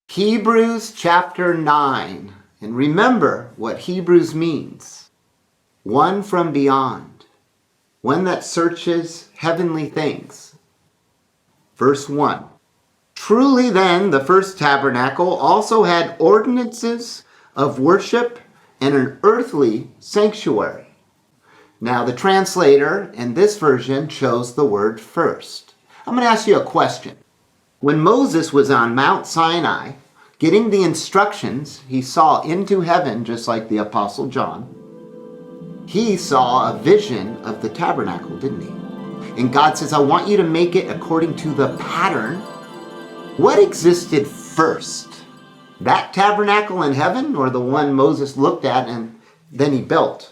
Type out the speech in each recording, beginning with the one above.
Hebrews chapter 9. And remember what Hebrews means. One from beyond. One that searches heavenly things. Verse 1. Truly then, the first tabernacle also had ordinances of worship and an earthly sanctuary. Now the translator in this version chose the word first. I'm going to ask you a question. When Moses was on Mount Sinai, getting the instructions, he saw into heaven just like the Apostle John. He saw a vision of the tabernacle, didn't he? And God says, I want you to make it according to the pattern. What existed first? That tabernacle in heaven or the one Moses looked at and then he built?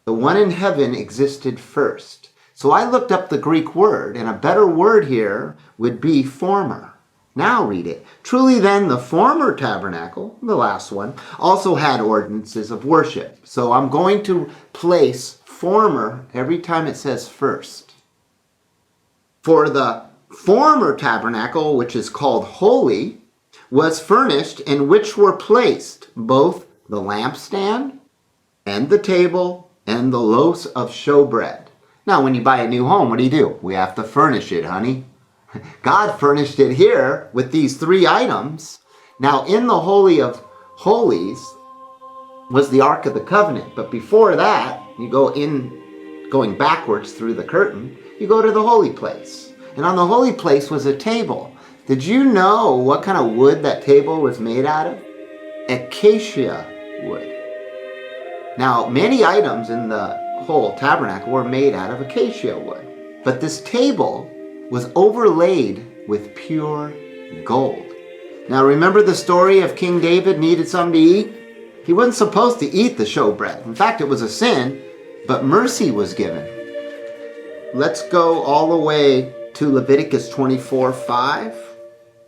The one in heaven existed first. So I looked up the Greek word, and a better word here would be former. Now read it. Truly then, the former tabernacle, the last one, also had ordinances of worship. So I'm going to place former every time it says first. For the former tabernacle, which is called holy, was furnished, in which were placed both the lampstand and the table and the loaves of showbread. Now, when you buy a new home, what do? We have to furnish it, honey. God furnished it here with these three items. Now, in the Holy of Holies was the Ark of the Covenant. But before that, you go in, going backwards through the curtain, you go to the holy place. And on the holy place was a table. Did you know what kind of wood that table was made out of? Acacia wood. Now, many items in the whole tabernacle were made out of acacia wood. But this table was overlaid with pure gold. Now remember the story of King David needed something to eat? He wasn't supposed to eat the showbread. In fact, it was a sin, but mercy was given. Let's go all the way to Leviticus 24:5.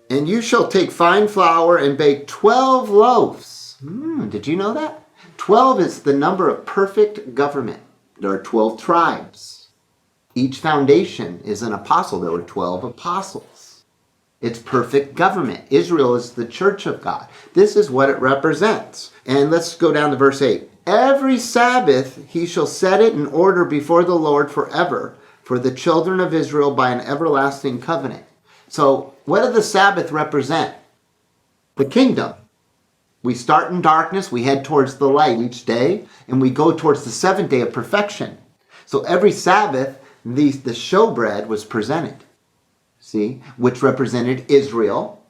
And you shall take fine flour and bake 12 loaves. Did you know that? 12 is the number of perfect government. There are 12 tribes. Each foundation is an apostle. There were 12 apostles. It's perfect government. Israel is the church of God. This is what it represents. And let's go down to verse 8. Every Sabbath he shall set it in order before the Lord forever, for the children of Israel by an everlasting covenant. So what does the Sabbath represent? The kingdom. We start in darkness, we head towards the light each day, and we go towards the seventh day of perfection. So every Sabbath, the showbread was presented, see, which represented Israel,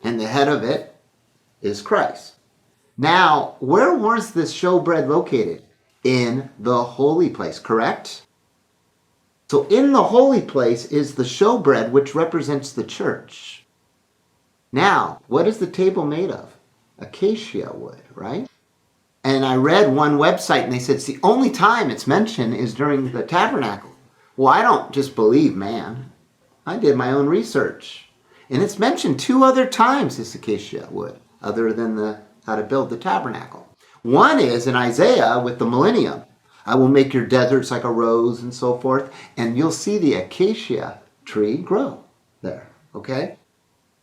and the head of it is Christ. Now, where was this showbread located? In the holy place, correct? So in the holy place is the showbread, which represents the church. Now, what is the table made of? Acacia wood, right? And I read one website and they said it's the only time it's mentioned is during the tabernacle. Well, I don't just believe man. I did my own research. And it's mentioned 2 other times, this acacia wood, other than how to build the tabernacle. One is in Isaiah with the millennium. I will make your deserts like a rose and so forth. And you'll see the acacia tree grow there, okay?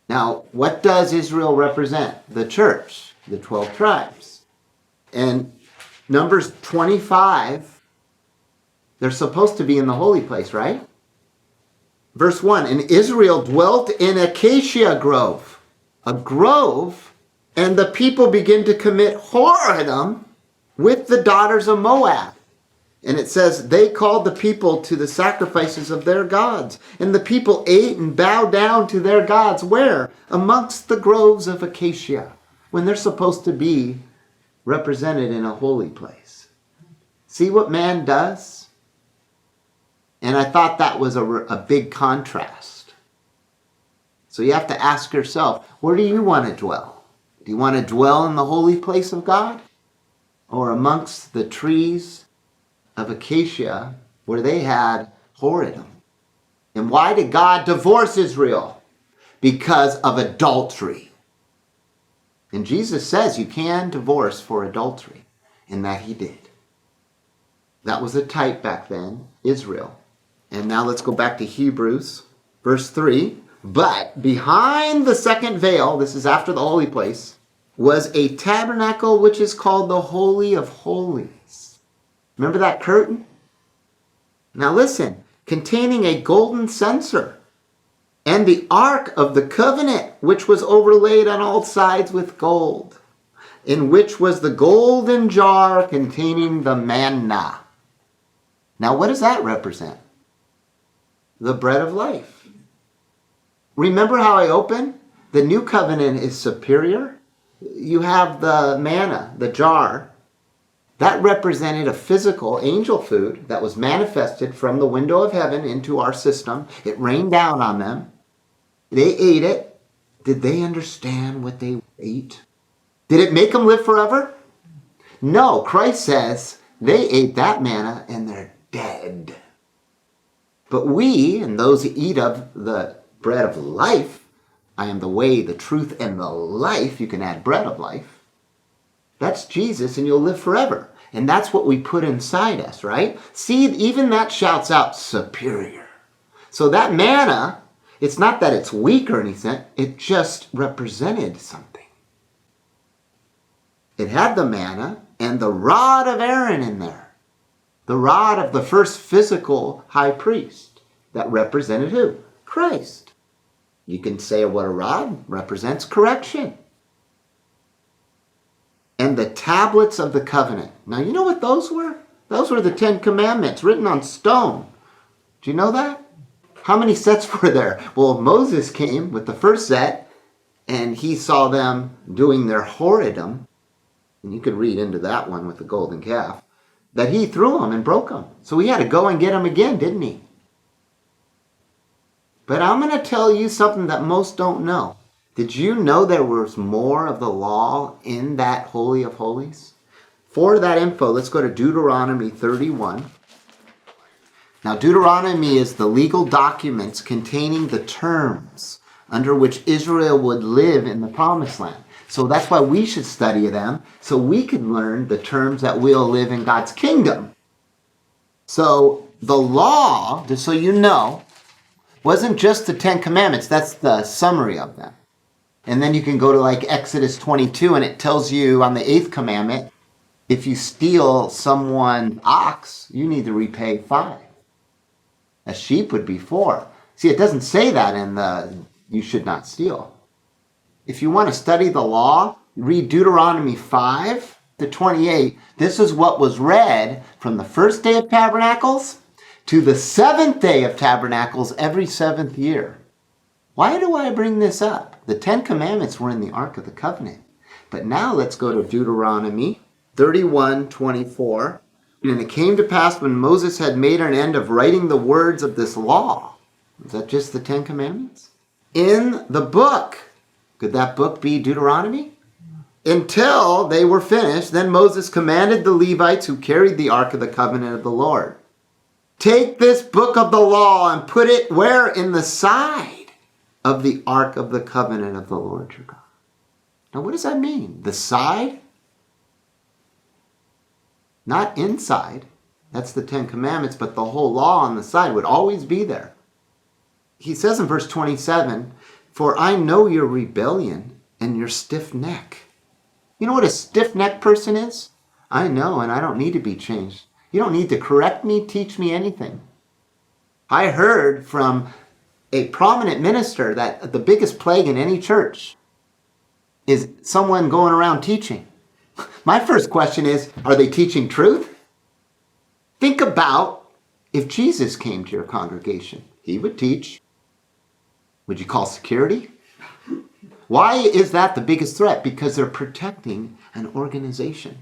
Now, what does Israel represent? The church, the 12 tribes. And Numbers 25, they're supposed to be in the holy place, right? Verse 1, and Israel dwelt in acacia grove, a grove, and the people begin to commit whoredom with the daughters of Moab. And it says, they called the people to the sacrifices of their gods. And the people ate and bowed down to their gods. Where? Amongst the groves of acacia. When they're supposed to be represented in a holy place. See what man does? And I thought that was a big contrast. So you have to ask yourself, where do you want to dwell? Do you want to dwell in the holy place of God? Or amongst the trees of acacia where they had whoredom? And why did God divorce Israel? Because of adultery. And Jesus says you can divorce for adultery, and that he did. That was a type back then, Israel. And now let's go back to Hebrews, verse 3. But behind the second veil, this is after the holy place, was a tabernacle which is called the Holy of Holies. Remember that curtain? Now listen, containing a golden censer, and the ark of the covenant, which was overlaid on all sides with gold, in which was the golden jar containing the manna. Now what does that represent? The bread of life. Remember how I opened? The new covenant is superior. You have the manna, the jar. That represented a physical angel food that was manifested from the window of heaven into our system. It rained down on them. They ate it. Did they understand what they ate? Did it make them live forever? No. Christ says they ate that manna and they're dead. But we, and those who eat of the bread of life, I am the way, the truth, and the life. You can add bread of life. That's Jesus, and you'll live forever. And that's what we put inside us, right? See, even that shouts out superior. So that manna, it's not that it's weak or anything. It just represented something. It had the manna and the rod of Aaron in there. The rod of the first physical high priest. That represented who? Christ. You can say what a rod represents correction. And the tablets of the covenant. Now, you know what those were? Those were the 10 Commandments written on stone. Do you know that? How many sets were there? Well, Moses came with the first set, and he saw them doing their whoredom. And you could read into that one with the golden calf. That he threw them and broke them. So he had to go and get them again, didn't he? But I'm going to tell you something that most don't know. Did you know there was more of the law in that Holy of Holies? For that info, let's go to Deuteronomy 31. Now, Deuteronomy is the legal documents containing the terms under which Israel would live in the Promised Land. So that's why we should study them, so we can learn the terms that we'll live in God's kingdom. So the law, just so you know, wasn't just the 10 Commandments. That's the summary of them. And then you can go to like Exodus 22, and it tells you on the 8th commandment, if you steal someone's ox, you need to repay 5. A sheep would be 4. See, it doesn't say that in the you should not steal. If you want to study the law, read Deuteronomy 5 to 28. This is what was read from the first day of Tabernacles to the 7th day of Tabernacles every 7th year. Why do I bring this up? The 10 Commandments were in the Ark of the Covenant. But now let's go to Deuteronomy 31:24. And it came to pass when Moses had made an end of writing the words of this law. Is that just the 10 Commandments? In the book. Could that book be Deuteronomy? Until they were finished, then Moses commanded the Levites who carried the Ark of the Covenant of the Lord, take this book of the law and put it where? In the side of the Ark of the Covenant of the Lord your God. Now what does that mean? The side? Not inside. That's the 10 Commandments, but the whole law on the side would always be there. He says in verse 27, for I know your rebellion and your stiff neck. You know what a stiff-necked person is? I know, and I don't need to be changed. You don't need to correct me, teach me anything. I heard from a prominent minister that the biggest plague in any church is someone going around teaching. My first question is, are they teaching truth? Think about if Jesus came to your congregation. He would teach. Would you call security? Why is that the biggest threat? Because they're protecting an organization.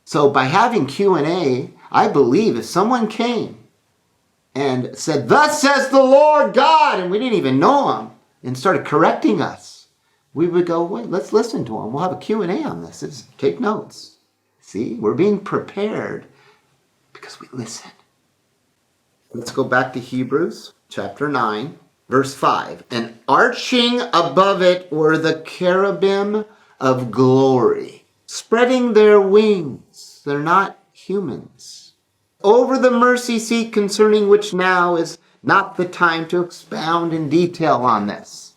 So by having Q&A, I believe if someone came and said, thus says the Lord God, and we didn't even know him, and started correcting us, we would go, wait, let's listen to him. We'll have a Q&A on this. Take notes. See, we're being prepared because we listen. Let's go back to Hebrews chapter 9. Verse 5, and arching above it were the cherubim of glory, spreading their wings. They're not humans. over the mercy seat, concerning which now is not the time to expound in detail on this.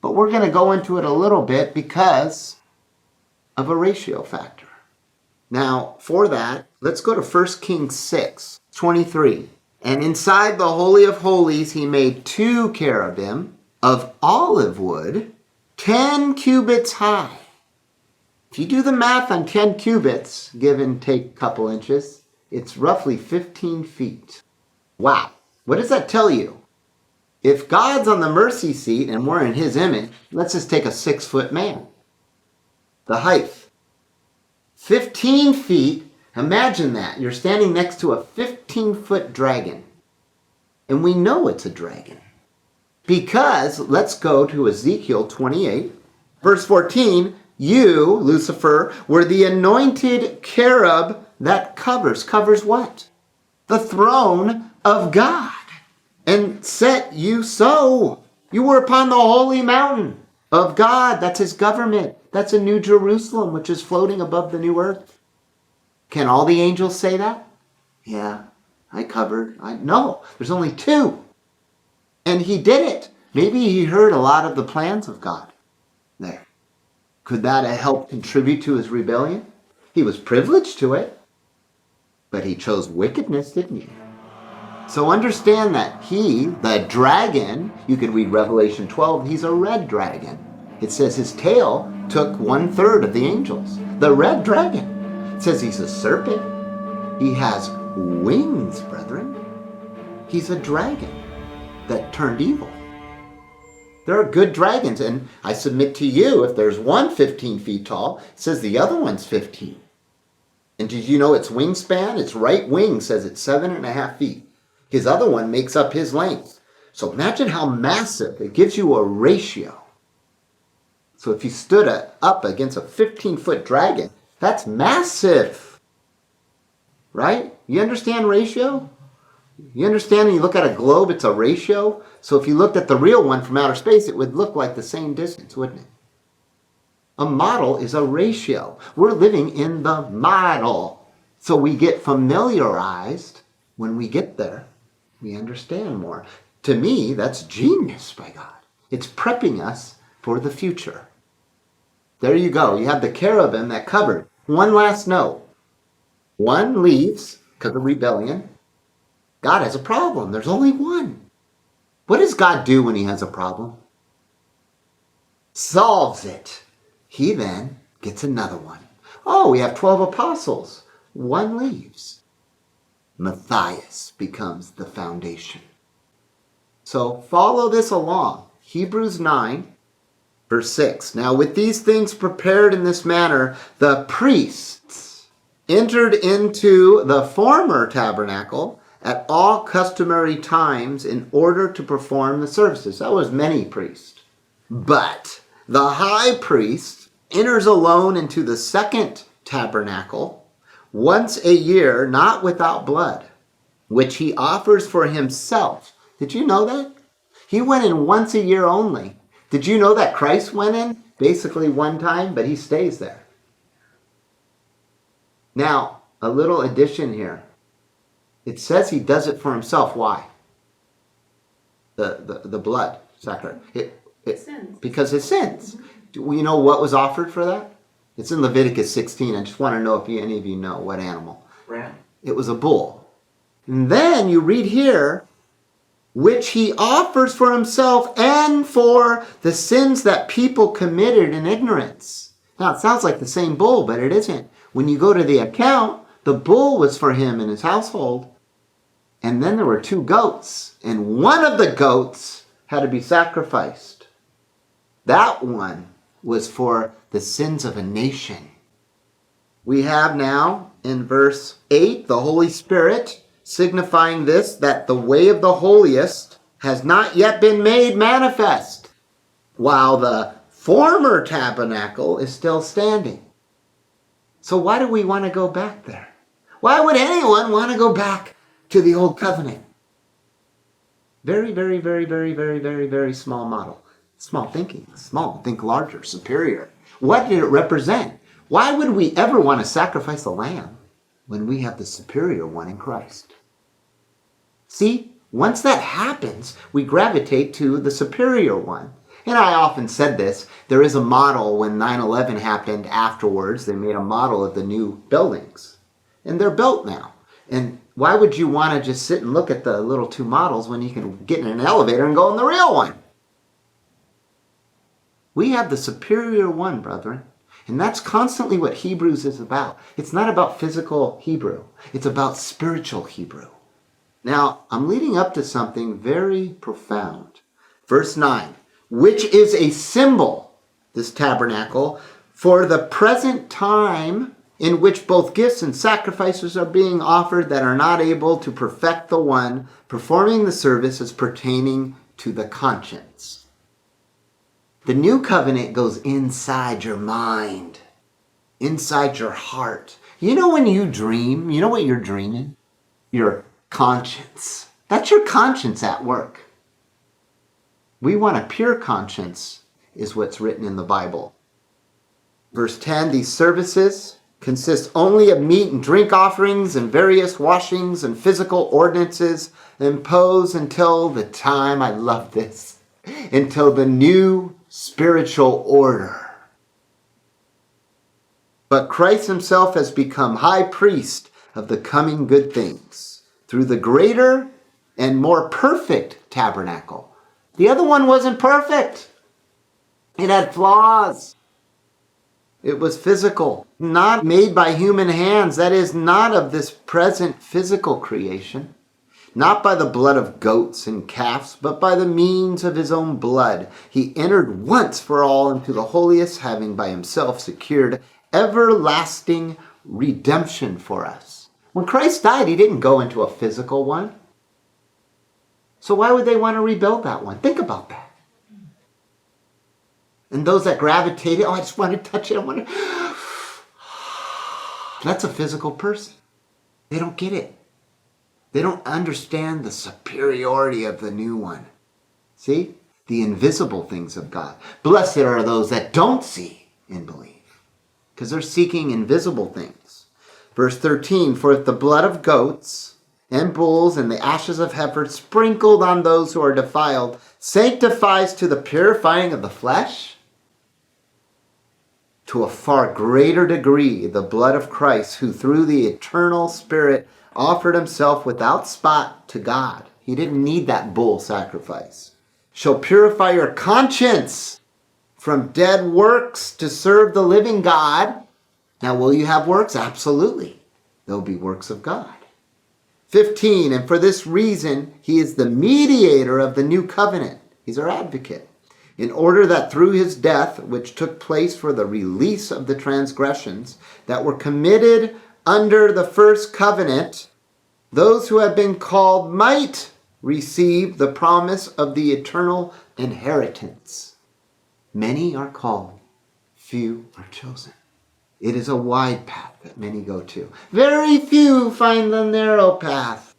But we're going to go into it a little bit because of a ratio factor. Now, for that, let's go to 1 Kings 6:23. And inside the Holy of Holies, he made 2 cherubim of olive wood, 10 cubits high. If you do the math on 10 cubits, give and take a couple inches, it's roughly 15 feet. Wow. What does that tell you? If God's on the mercy seat and we're in his image, let's just take a 6-foot man. The height. 15 feet. Imagine that. You're standing next to a 15-foot dragon. And we know it's a dragon. Because, let's go to Ezekiel 28, verse 14. You, Lucifer, were the anointed cherub that covers. Covers what? The throne of God. And set you so. You were upon the holy mountain of God. That's his government. That's a new Jerusalem, which is floating above the new earth. Can all the angels say that? Yeah, I covered. No, there's only 2. And he did it. Maybe he heard a lot of the plans of God there. Could that have helped contribute to his rebellion? He was privileged to it. But he chose wickedness, didn't he? So understand that he, the dragon, you can read Revelation 12, he's a red dragon. It says his tail took 1/3 of the angels. The red dragon. It says he's a serpent. He has wings, brethren. He's a dragon that turned evil. There are good dragons, and I submit to you, if there's one 15 feet tall, it says the other one's 15. And did you know its wingspan? Its right wing says it's 7.5 feet. His other one makes up his length. So imagine how massive. It gives you a ratio. So if you stood up against a 15-foot dragon, that's massive. Right? You understand ratio? You understand when you look at a globe, it's a ratio? So if you looked at the real one from outer space, it would look like the same distance, wouldn't it? A model is a ratio. We're living in the model. So we get familiarized. When we get there, we understand more. To me, that's genius by God. It's prepping us for the future. There you go. You have the cherubim that covered. One last note. One leaves because of rebellion. God has a problem. There's only one. What does God do when he has a problem? Solves it. He then gets another one. Oh, we have 12 apostles. One leaves. Matthias becomes the foundation. So follow this along. Hebrews 9, verse 6. Now with these things prepared in this manner, the priests entered into the former tabernacle at all customary times in order to perform the services. That was many priests. But the high priest enters alone into the second tabernacle once a year, not without blood, which he offers for himself. Did you know that? He went in once a year only. Did you know that Christ went in basically one time, but he stays there? Now, a little addition here. It says he does it for himself. Why? The blood sacrifice. Because his sins. Do you know what was offered for that? It's in Leviticus 16. I just want to know if any of you know what animal. Ram. It was a bull. And then you read here, which he offers for himself and for the sins that people committed in ignorance. Now, it sounds like the same bull, but it isn't. When you go to the account, the bull was for him and his household. And then there were 2 goats. And one of the goats had to be sacrificed. That one was for the sins of a nation. We have now in verse 8 the Holy Spirit signifying this, that the way of the holiest has not yet been made manifest, while the former tabernacle is still standing. So why do we want to go back there? Why would anyone want to go back to the old covenant? Very, very, very, very, very, very, very small model. Small thinking. Small. Think larger, superior. What did it represent? Why would we ever want to sacrifice a lamb? when we have the superior one in Christ. See, once that happens, we gravitate to the superior one. And I often said this, there is a model when 9/11 happened afterwards. They made a model of the new buildings. And they're built now. And why would you want to just sit and look at the little two models when you can get in an elevator and go in the real one? We have the superior one, brethren. And that's constantly what Hebrews is about. It's not about physical Hebrew. It's about spiritual Hebrew. Now, I'm leading up to something very profound. Verse 9, which is a symbol, this tabernacle, for the present time in which both gifts and sacrifices are being offered that are not able to perfect the one performing the service as pertaining to the conscience. The new covenant goes inside your mind, inside your heart. You know when you dream, you know what you're dreaming? Your conscience. That's your conscience at work. We want a pure conscience, is what's written in the Bible. Verse 10, these services consist only of meat and drink offerings and various washings and physical ordinances imposed until the time, I love this, until the new spiritual order. But Christ himself has become high priest of the coming good things through the greater and more perfect tabernacle. The other one wasn't perfect. It had flaws. It was physical, not made by human hands. That is, not of this present physical creation. Not by the blood of goats and calves, but by the means of his own blood. He entered once for all into the holiest, having by himself secured everlasting redemption for us. When Christ died, he didn't go into a physical one. So why would they want to rebuild that one? Think about that. And those that gravitated, I just want to touch it. I want to... That's a physical person. They don't get it. They don't understand the superiority of the new one. See? The invisible things of God. Blessed are those that don't see and believe, because they're seeking invisible things. Verse 13, for if the blood of goats and bulls and the ashes of heifers sprinkled on those who are defiled sanctifies to the purifying of the flesh, to a far greater degree the blood of Christ, who through the eternal Spirit offered himself without spot to God. He didn't need that bull sacrifice. Shall purify your conscience from dead works to serve the living God. Now, will you have works? Absolutely. There'll be works of God. 15, and for this reason, he is the mediator of the new covenant. He's our advocate. In order that through his death, which took place for the release of the transgressions that were committed under the first covenant, those who have been called might receive the promise of the eternal inheritance. Many are called, few are chosen. It is a wide path that many go to. Very few find the narrow path.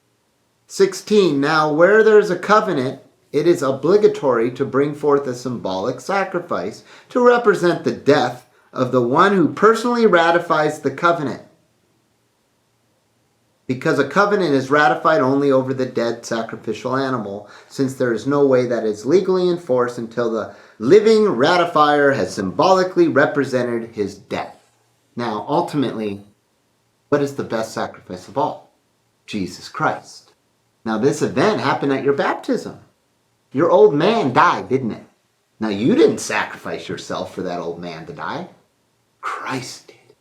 16, now where there is a covenant, it is obligatory to bring forth a symbolic sacrifice to represent the death of the one who personally ratifies the covenant. Because a covenant is ratified only over the dead sacrificial animal, since there is no way that is legally enforced until the living ratifier has symbolically represented his death. Now, ultimately, what is the best sacrifice of all? Jesus Christ. Now, this event happened at your baptism. Your old man died, didn't it? Now, you didn't sacrifice yourself for that old man to die. Christ did.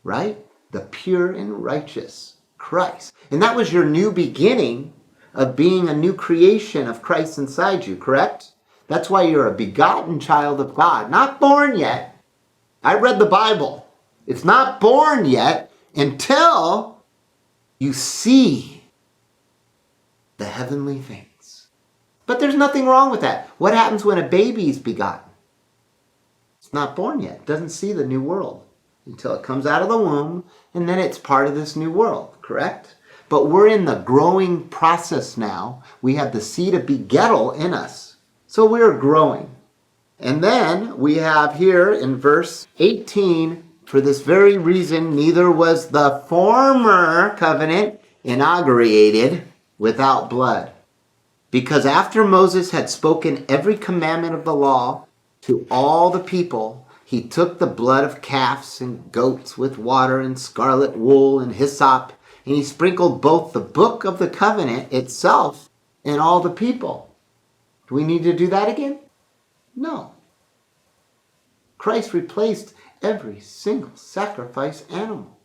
Right? The pure and righteous Christ. And that was your new beginning of being a new creation of Christ inside you, correct? That's why you're a begotten child of God. Not born yet. I read the Bible. It's not born yet until you see the heavenly things. But there's nothing wrong with that. What happens when a baby is begotten? It's not born yet. It doesn't see the new world until it comes out of the womb, and then it's part of this new world, correct? But we're in the growing process now. We have the seed of begettal in us. So we're growing. And then we have here in verse 18, For this very reason, neither was the former covenant inaugurated without blood. Because after Moses had spoken every commandment of the law to all the people, he took the blood of calves and goats with water and scarlet wool and hyssop, and he sprinkled both the book of the covenant itself and all the people. Do we need to do that again? No. Christ replaced every single sacrifice animal.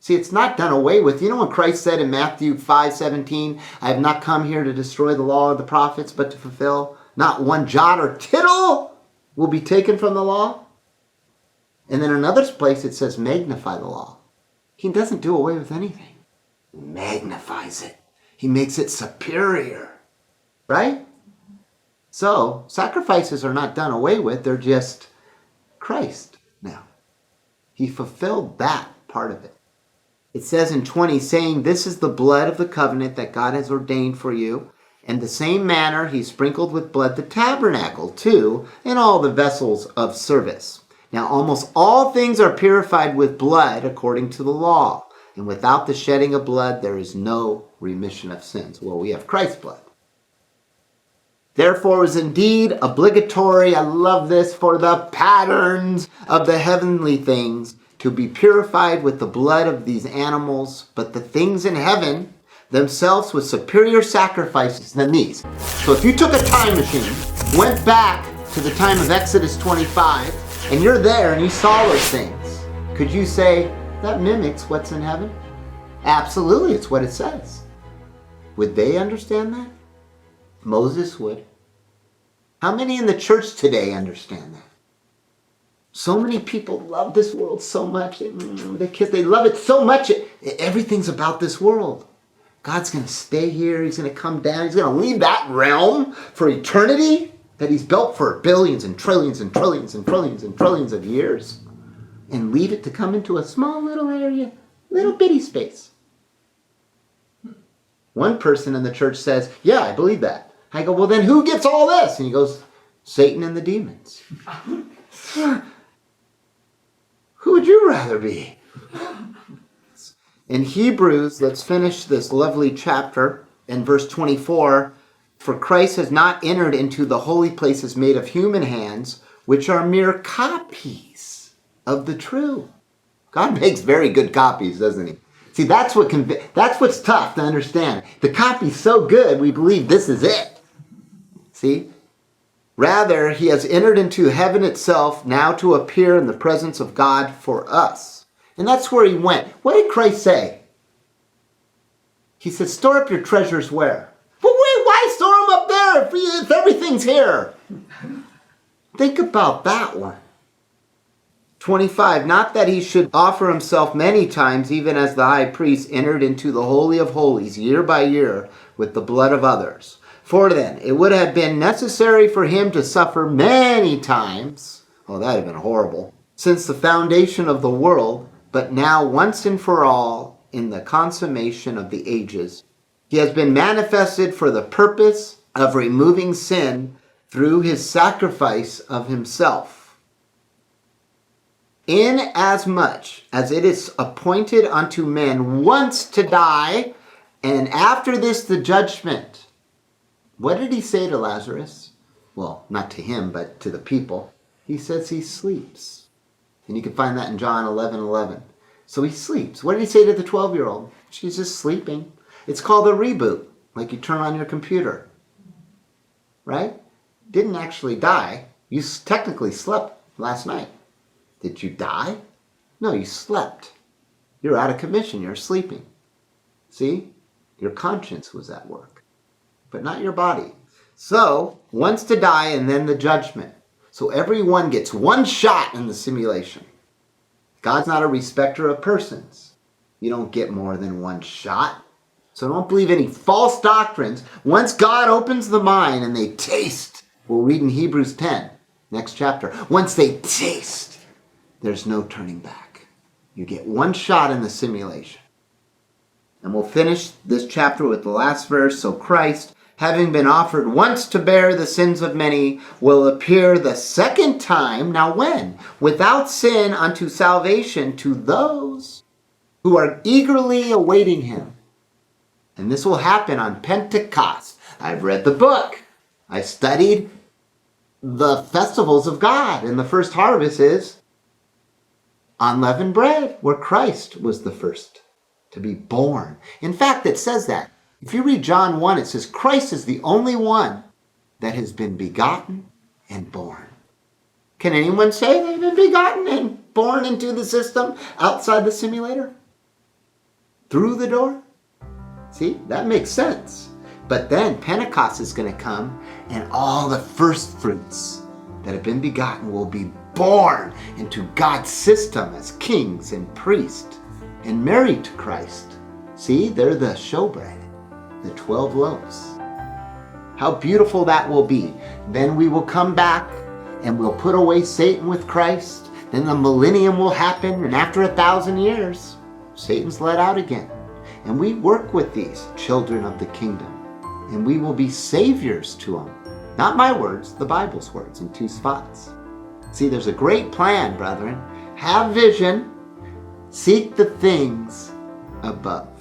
See, it's not done away with. You know when Christ said in Matthew 5:17, I have not come here to destroy the law of the prophets, but to fulfill? Not one jot or tittle will be taken from the law. And then in another place it says, magnify the law. He doesn't do away with anything. He magnifies it. He makes it superior. Right? So, sacrifices are not done away with. They're just Christ now. He fulfilled that part of it. It says in 20, saying, this is the blood of the covenant that God has ordained for you. In the same manner, he sprinkled with blood the tabernacle too, and all the vessels of service. Now, almost all things are purified with blood according to the law. And without the shedding of blood, there is no remission of sins. Well, we have Christ's blood. Therefore, it is indeed obligatory, I love this, for the patterns of the heavenly things to be purified with the blood of these animals, but the things in heaven themselves with superior sacrifices than these. So if you took a time machine, went back to the time of Exodus 25, and you're there and you saw those things, could you say, that mimics what's in heaven? Absolutely, it's what it says. Would they understand that? Moses would. How many in the church today understand that? So many people love this world so much. They love it so much. Everything's about this world. God's going to stay here. He's going to come down. He's going to leave that realm for eternity that he's built for billions and trillions and trillions and trillions and trillions of years, and leave it to come into a small little area, little bitty space. One person in the church says, yeah, I believe that. I go, well, then who gets all this? And he goes, Satan and the demons. Who would you rather be? In Hebrews, let's finish this lovely chapter in verse 24. For Christ has not entered into the holy places made of human hands, which are mere copies of the true. God makes very good copies, doesn't he? See, that's what's tough to understand. The copy's so good, we believe this is it. See? Rather, he has entered into heaven itself, now to appear in the presence of God for us. And that's where he went. What did Christ say? He said, store up your treasures where? But wait, why store them up there if everything's here? Think about that one. 25, not that he should offer himself many times, even as the high priest entered into the Holy of Holies year by year with the blood of others. For then, it would have been necessary for him to suffer many times. Oh, that would have been horrible. Since the foundation of the world, but now once and for all, in the consummation of the ages, he has been manifested for the purpose of removing sin through his sacrifice of himself. Inasmuch as it is appointed unto men once to die, and after this the judgment. What did he say to Lazarus? Well, not to him, but to the people. He says he sleeps. And you can find that in John 11:11. So he sleeps. What did he say to the 12-year-old? She's just sleeping. It's called a reboot, like you turn on your computer. Right? Didn't actually die. You technically slept last night. Did you die? No, you slept. You're out of commission. You're sleeping. See? Your conscience was at work. But not your body. So, once to die and then the judgment. So everyone gets one shot in the simulation. God's not a respecter of persons. You don't get more than one shot. So don't believe any false doctrines. Once God opens the mind and they taste, we'll read in Hebrews 10, next chapter. Once they taste, there's no turning back. You get one shot in the simulation. And we'll finish this chapter with the last verse. So Christ, having been offered once to bear the sins of many, will appear the second time. Now when? Without sin unto salvation to those who are eagerly awaiting him. And this will happen on Pentecost. I've read the book. I studied the festivals of God. And the first harvest is unleavened bread, where Christ was the first to be born. In fact, it says that. If you read John 1, it says Christ is the only one that has been begotten and born. Can anyone say they've been begotten and born into the system outside the simulator? Through the door? See, that makes sense. But then Pentecost is going to come and all the first fruits that have been begotten will be born into God's system as kings and priests and married to Christ. See, they're the showbread, the 12 loaves. How beautiful that will be. Then we will come back and we'll put away Satan with Christ. Then the millennium will happen, and after 1,000 years, Satan's let out again. And we work with these children of the kingdom, and we will be saviors to them. Not my words, the Bible's words in 2 spots. See, there's a great plan, brethren. Have vision. Seek the things above.